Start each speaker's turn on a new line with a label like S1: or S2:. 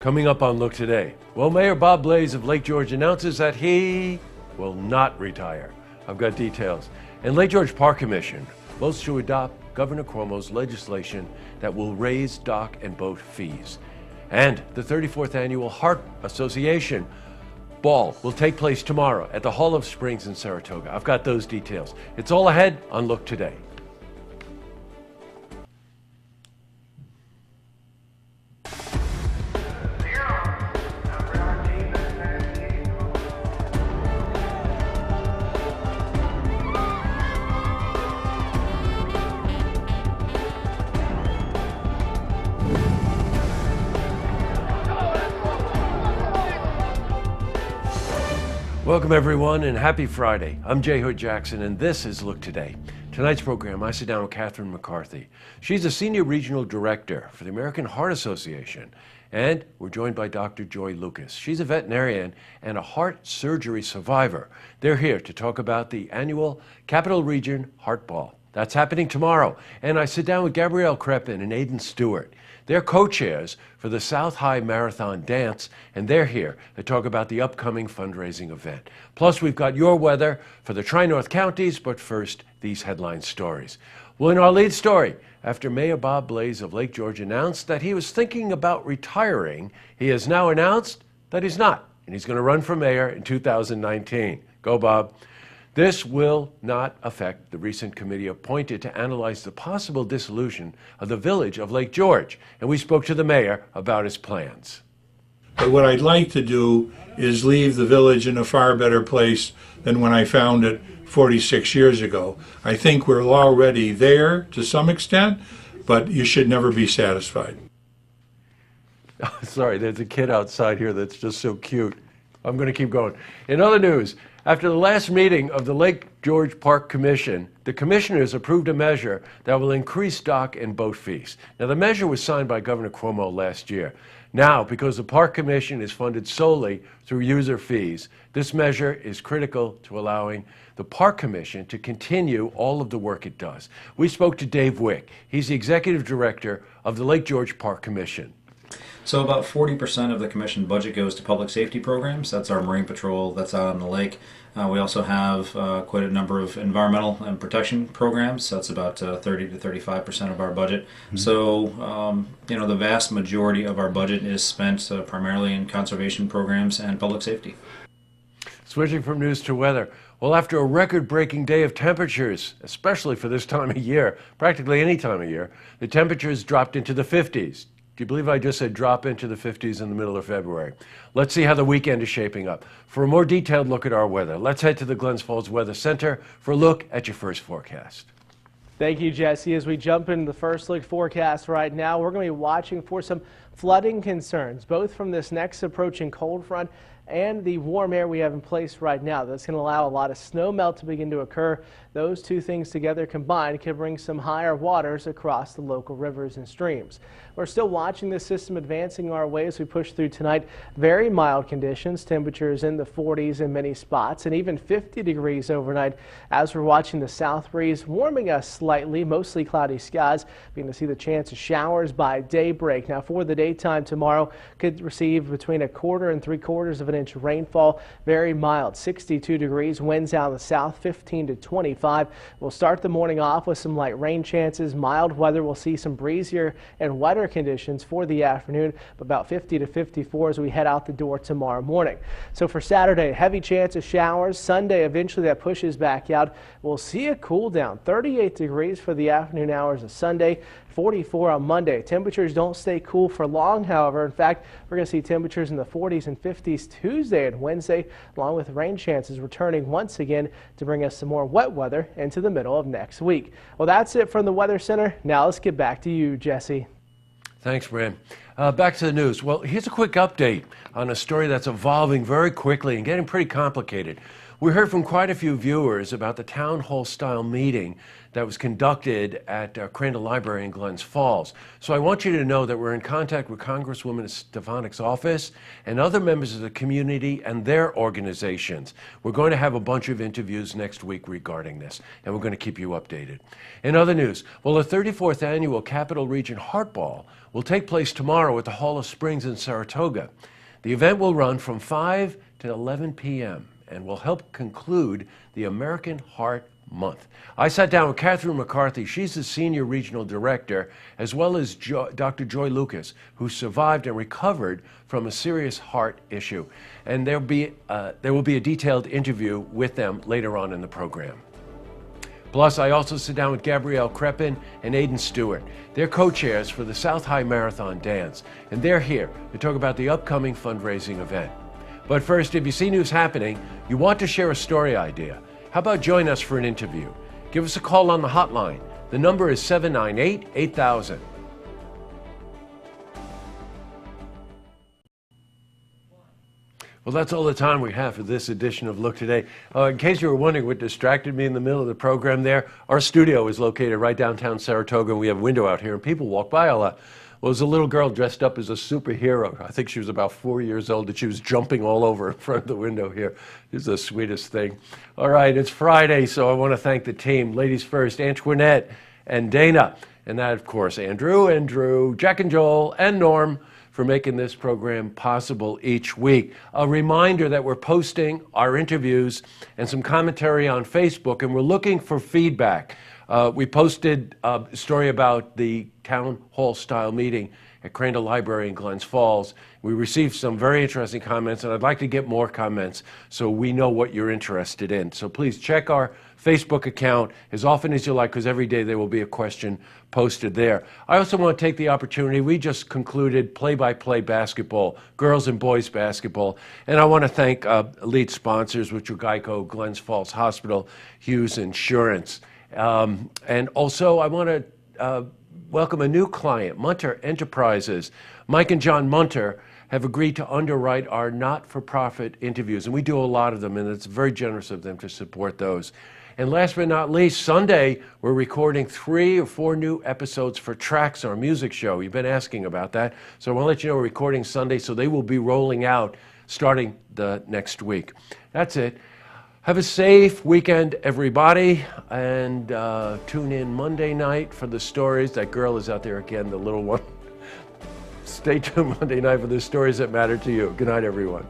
S1: Coming up on Look Today, well, Mayor Bob Blais of Lake George announces that he will not retire. I've got details. And Lake George Park Commission votes to adopt Governor Cuomo's legislation that will raise dock and boat fees. And the 34th Annual Heart Association Ball will take place tomorrow at the Hall of Springs in Saratoga. I've got those details. It's all ahead on Look Today. Welcome everyone and happy Friday. I'm J. Hood Jackson and this is Look Today. Tonight's program I sit down with Catherine McCarthy. She's a Senior Regional Director for the American Heart Association. And we're joined by Dr. Joy Lucas. She's a veterinarian and a heart surgery survivor. They're here to talk about the annual Capital Region Heart Ball. That's happening tomorrow. And I sit down with Gabrielle Crepin and Aidan Stewart. They're co-chairs for the South High Marathon Dance, and they're here to talk about the upcoming fundraising event. Plus, we've got your weather for the Tri-North counties, but first, these headline stories. Well, in our lead story, after Mayor Bob Blais of Lake George announced that he was thinking about retiring, he has now announced that he's not, and he's going to run for mayor in 2019. Go, Bob. This will not affect the recent committee appointed to analyze the possible dissolution of the village of Lake George, and we spoke to the mayor about his plans.
S2: But what I'd like to do is leave the village in a far better place than when I found it 46 years ago. I think we're already there to some extent, but you should never be satisfied.
S1: Sorry, there's a kid outside here that's just so cute. I'm going to keep going. In other news, after the last meeting of the Lake George Park Commission, the commissioners approved a measure that will increase dock and boat fees. Now, the measure was signed by Governor Cuomo last year. Now, because the Park Commission is funded solely through user fees, this measure is critical to allowing the Park Commission to continue all of the work it does. We spoke to Dave Wick. He's the executive director of the Lake George Park Commission.
S3: So about 40% of the commission budget goes to public safety programs. That's our marine patrol that's out on the lake. We also have quite a number of environmental and protection programs. That's about 30 to 35% of our budget. Mm-hmm. So, the vast majority of our budget is spent primarily in conservation programs and public safety.
S1: Switching from news to weather. Well, after a record-breaking day of temperatures, especially for this time of year, practically any time of year, the temperatures dropped into the 50s. Do you believe I just said drop into the 50s in the middle of February? Let's see how the weekend is shaping up. For a more detailed look at our weather, let's head to the Glens Falls Weather Center for a look at your first forecast.
S4: Thank you, Jesse. As we jump into the first look forecast right now, we're going to be watching for some flooding concerns, both from this next approaching cold front and the warm air we have in place right now. That's going to allow a lot of snow melt to begin to occur. Those two things together combined can bring some higher waters across the local rivers and streams. We're still watching this system advancing our way as we push through tonight. Very mild conditions, temperatures in the 40s in many spots, and even 50 degrees overnight as we're watching the south breeze warming us slightly, mostly cloudy skies. We're going to see the chance of showers by daybreak. Now for the daytime tomorrow, could receive between 1/4 and 3/4 of an inch of rainfall. Very mild, 62 degrees, winds out of the south, 15 to 25. We'll start the morning off with some light rain chances, mild weather. We'll see some breezier and wetter conditions for the afternoon, about 50 to 54 as we head out the door tomorrow morning. So for Saturday, heavy chance of showers. Sunday, eventually that pushes back out. We'll see a cool down, 38 degrees for the afternoon hours of Sunday. 44 on Monday. Temperatures don't stay cool for long, however. In fact, we're going to see temperatures in the 40s and 50s Tuesday and Wednesday, along with rain chances returning once again to bring us some more wet weather into the middle of next week. Well, that's it from the Weather Center. Now let's get back to you, Jesse.
S1: Thanks, Bram. Back to the news. Well, here's a quick update on a story that's evolving very quickly and getting pretty complicated. We heard from quite a few viewers about the town hall style meeting that was conducted at Crandall Library in Glens Falls. So I want you to know that we're in contact with Congresswoman Stefanik's office and other members of the community and their organizations. We're going to have a bunch of interviews next week regarding this, and we're going to keep you updated. In other news, well, the 34th annual Capital Region Heart Ball will take place tomorrow at the Hall of Springs in Saratoga. The event will run from 5 to 11 p.m. and will help conclude the American Heart Month. I sat down with Catherine McCarthy. She's the Senior Regional Director, as well as Dr. Joy Lucas, who survived and recovered from a serious heart issue. And there will be a detailed interview with them later on in the program. Plus, I also sit down with Gabrielle Crepin and Aidan Stewart. They're co-chairs for the South High Marathon Dance, and they're here to talk about the upcoming fundraising event. But first, if you see news happening, you want to share a story idea, how about join us for an interview? Give us a call on the hotline. The number is 798-8000. Well, that's all the time we have for this edition of Look Today. In case you were wondering what distracted me in the middle of the program there, our studio is located right downtown Saratoga, and we have a window out here, and people walk by a lot. Well, there's a little girl dressed up as a superhero. I think she was about 4 years old, and she was jumping all over in front of the window here. It's the sweetest thing. All right, it's Friday, so I want to thank the team. Ladies first, Antoinette and Dana. And that, of course, Andrew, Jack and Joel, and Norm for making this program possible each week. A reminder that we're posting our interviews and some commentary on Facebook, and we're looking for feedback. We posted a story about the town hall style meeting at Crandall Library in Glens Falls. We received some very interesting comments, and I'd like to get more comments so we know what you're interested in. So please check our Facebook account as often as you like, because every day there will be a question posted there. I also want to take the opportunity, we just concluded play-by-play basketball, girls and boys basketball, and I want to thank lead sponsors, which are Geico, Glens Falls Hospital, Hughes Insurance. And also I want to welcome a new client, Munter Enterprises. Mike and John Munter have agreed to underwrite our not-for-profit interviews, and we do a lot of them, and it's very generous of them to support those. And last but not least, Sunday, we're recording 3 or 4 new episodes for Tracks, our music show. You've been asking about that. So I want to let you know we're recording Sunday, so they will be rolling out starting the next week. That's it. Have a safe weekend, everybody, and tune in Monday night for the stories. That girl is out there again, the little one. Stay tuned Monday night for the stories that matter to you. Good night, everyone.